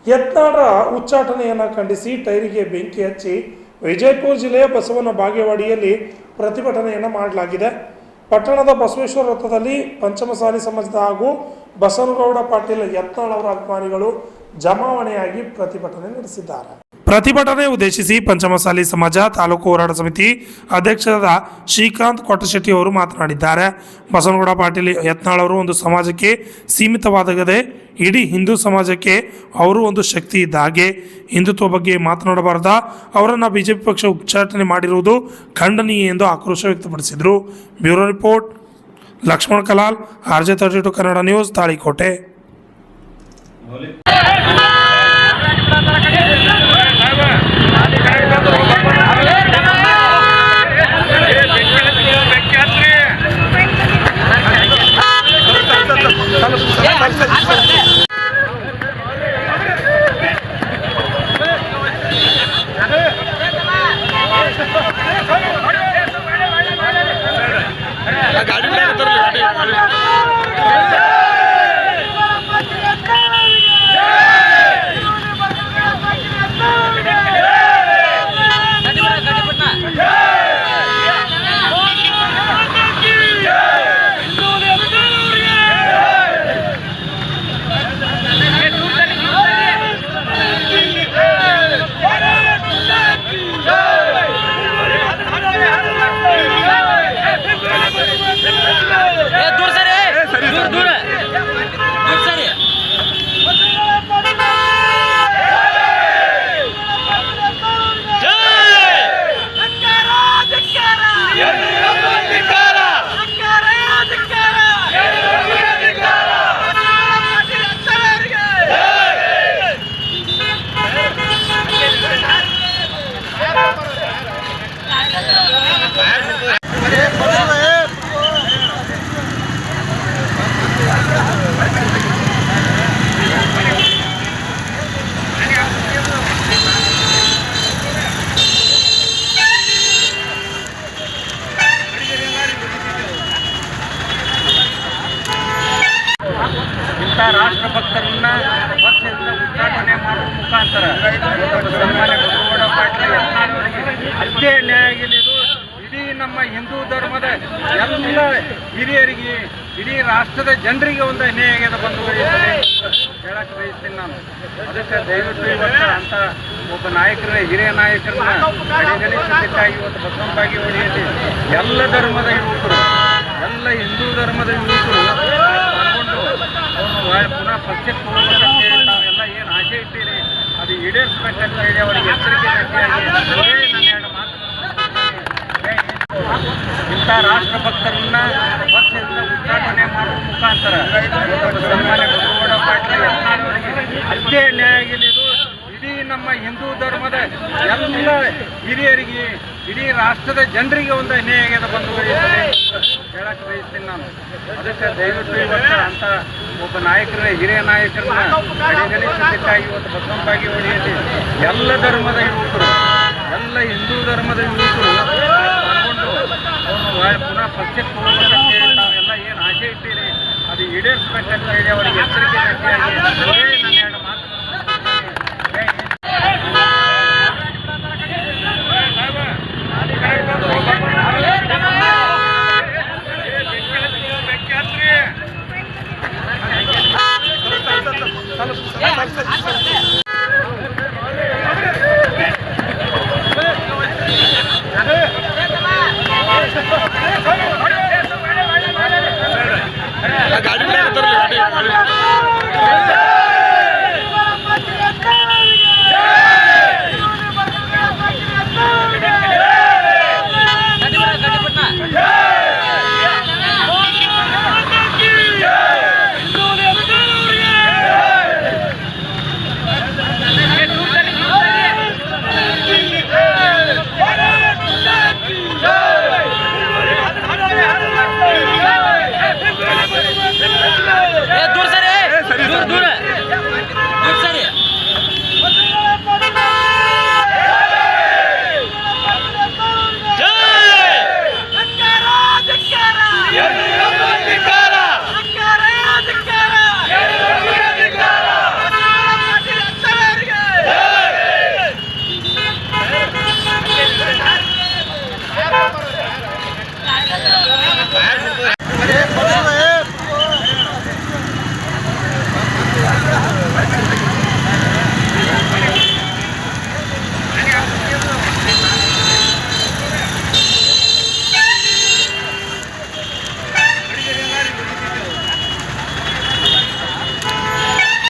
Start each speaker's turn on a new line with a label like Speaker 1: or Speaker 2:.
Speaker 1: ಯತ್ನಾಳ ಉಚ್ಚಾಟನೆಯನ್ನು ಖಂಡಿಸಿ ಟೈರಿಗೆ ಬೆಂಕಿ ಹಚ್ಚಿ ವಿಜಯಪುರ ಜಿಲ್ಲೆಯ ಬಸವನ ಬಾಗೇವಾಡಿಯಲ್ಲಿ ಪ್ರತಿಭಟನೆಯನ್ನು ಮಾಡಲಾಗಿದೆ. ಪಟ್ಟಣದ ಬಸವೇಶ್ವರ ವೃತ್ತದಲ್ಲಿ ಪಂಚಮಸಾಲಿ ಸಮಾಜದ ಹಾಗೂ ಬಸವನಗೌಡ ಪಾಟೀಲ್ ಯತ್ನಾಳ ಅವರ ಅಭಿಮಾನಿಗಳು ಜಮಾವಣೆಯಾಗಿ ಪ್ರತಿಭಟನೆ ನಡೆಸಿದ್ದಾರೆ. ಪ್ರತಿಭಟನೆ ಉದ್ದೇಶಿಸಿ ಪಂಚಮಸಾಲಿ ಸಮಾಜ ತಾಲೂಕು ಹೋರಾಟ ಸಮಿತಿ ಅಧ್ಯಕ್ಷರಾದ ಶ್ರೀಕಾಂತ್ ಕೊಟ್ಟಶೆಟ್ಟಿ ಅವರು ಮಾತನಾಡಿದ್ದಾರೆ. ಬಸವನಗೌಡ ಪಾಟೀಲ್ ಯತ್ನಾಳ್ ಅವರು ಒಂದು ಸಮಾಜಕ್ಕೆ ಸೀಮಿತವಾಗದೆ ಇಡೀ ಹಿಂದೂ ಸಮಾಜಕ್ಕೆ ಅವರು ಒಂದು ಶಕ್ತಿ ಇದ್ದ ಹಾಗೆ ಹಿಂದುತ್ವ ಬಗ್ಗೆ ಮಾತನಾಡಬಾರದ ಅವರನ್ನು ಬಿಜೆಪಿ ಪಕ್ಷ ಉಚ್ಚಾಟನೆ ಮಾಡಿರುವುದು ಖಂಡನೀಯ ಎಂದು ಆಕ್ರೋಶ ವ್ಯಕ್ತಪಡಿಸಿದರು. Bureau report Lakshman Kalal, RJ32 Kannada news, Talikote.
Speaker 2: ರಾಷ್ಟ್ರಭಕ್ತರನ್ನ ಪಕ್ಷದಿಂದ ಉಚ್ಚಾಟನೆ ಮಾಡುವ ಮುಖಾಂತರ ಸನ್ಮಾನ್ಯ ಬಸವನಗೌಡ ಪಾಟೀಲ್ ಯತ್ನಾಳ್ ಅಷ್ಟೇ ನ್ಯಾಯ ಆಗಿದ್ದು ಇಡೀ ನಮ್ಮ ಹಿಂದೂ ಧರ್ಮದ ಎಲ್ಲ ಹಿರಿಯರಿಗೆ ಇಡೀ ರಾಷ್ಟ್ರದ ಜನರಿಗೆ ಒಂದು ಅನ್ಯಾಯ ಆಗ್ಯದ ಬಂಧುಗಳಿಗೆ ಹೇಳಕ್ಕೆ ಬಯಸ್ತೀನಿ ನಾನು. ಅದಕ್ಕೆ ದಯವಿಟ್ಟು ಇವತ್ತು ಅಂತ ಒಬ್ಬ ನಾಯಕರ ಹಿರಿಯ ನಾಯಕರನ್ನ ಕಡೆಗಣಿಸಬೇಕಾಗಿ ಇವತ್ತು ಬಸವನ ಬಾಗೇವಾಡಿಯಲ್ಲಿ ಎಲ್ಲ ಧರ್ಮದ ಯುವಕರು ಎಲ್ಲ ಹಿಂದೂ ಧರ್ಮದ ಯುವಕರು ಪಾಲ್ಗೊಂಡು ಅವರು ಪುನಃ ಪಕ್ಷಕ್ಕೆ ಹೋಗ್ಬೇಕಂತ ಹೇಳಿ ನಾವೆಲ್ಲ ಏನು ಆಸೆ ಇದ್ದೀರಿ ಅದು ಈಡೇರಿಸ್ಬೇಕಂತ ಹೇಳಿ ಅವರಿಗೆ ಎಚ್ಚರಿಕೆ ಗಟ್ಟಿಯಾಗಿ ನನ್ನ ಎರಡು ಮಾತು ಇಂಥ ರಾಷ್ಟ್ರಭಕ್ತರನ್ನ ಪಕ್ಷದಿಂದ ಉಚ್ಚಾಟನೆ ಮಾಡುವ ಮುಖಾಂತರ ಸನ್ಮಾನ್ಯ ಬಸವನಗೌಡ ಪಾಟೀಲ್ ಯತ್ನಾಳ್ ಅಷ್ಟೇ ನ್ಯಾಯ ಆಗಿದ್ದು ಇಡೀ ನಮ್ಮ ಹಿಂದೂ ಧರ್ಮದ ಎಲ್ಲ ಹಿರಿಯರಿಗೆ ಇಡೀ ರಾಷ್ಟ್ರದ ಜನರಿಗೆ ಒಂದು ಅನ್ಯಾಯ ಆಗ್ಯದ ಬಂಧುಗಳಿಗೆ ಹೇಳಕ್ಕೆ ಬಯಸ್ತೀನಿ ನಾನು. ಅದಕ್ಕೆ ದಯವಿಟ್ಟು ಇವತ್ತು ಅಂತ ಒಬ್ಬ ನಾಯಕರ ಹಿರಿಯ ನಾಯಕರನ್ನ ಕಡೆಗಣಿಸಬೇಕಾಗಿ ಇವತ್ತು ಬಸವನ ಬಾಗೇವಾಡಿಯಲ್ಲಿ ಎಲ್ಲ ಧರ್ಮದ ಯುವಕರು ಎಲ್ಲ ಹಿಂದೂ ಧರ್ಮದ ಯುವಕರು ಪಾಲ್ಗೊಂಡು ಅವರು ಪುನಃ ಪಕ್ಷಕ್ಕೆ ಹೋಗ್ಬೇಕಂತ ಹೇಳಿ ನಾವೆಲ್ಲ ಏನು ಆಸೆ ಇದ್ದೀರಿ ಅದು ಈಡೇರಿಸ್ಬೇಕಂತ ಹೇಳಿ ಅವರಿಗೆ ಎಚ್ಚರಿಕೆ ಗಟ್ಟಿಯಾಗಿ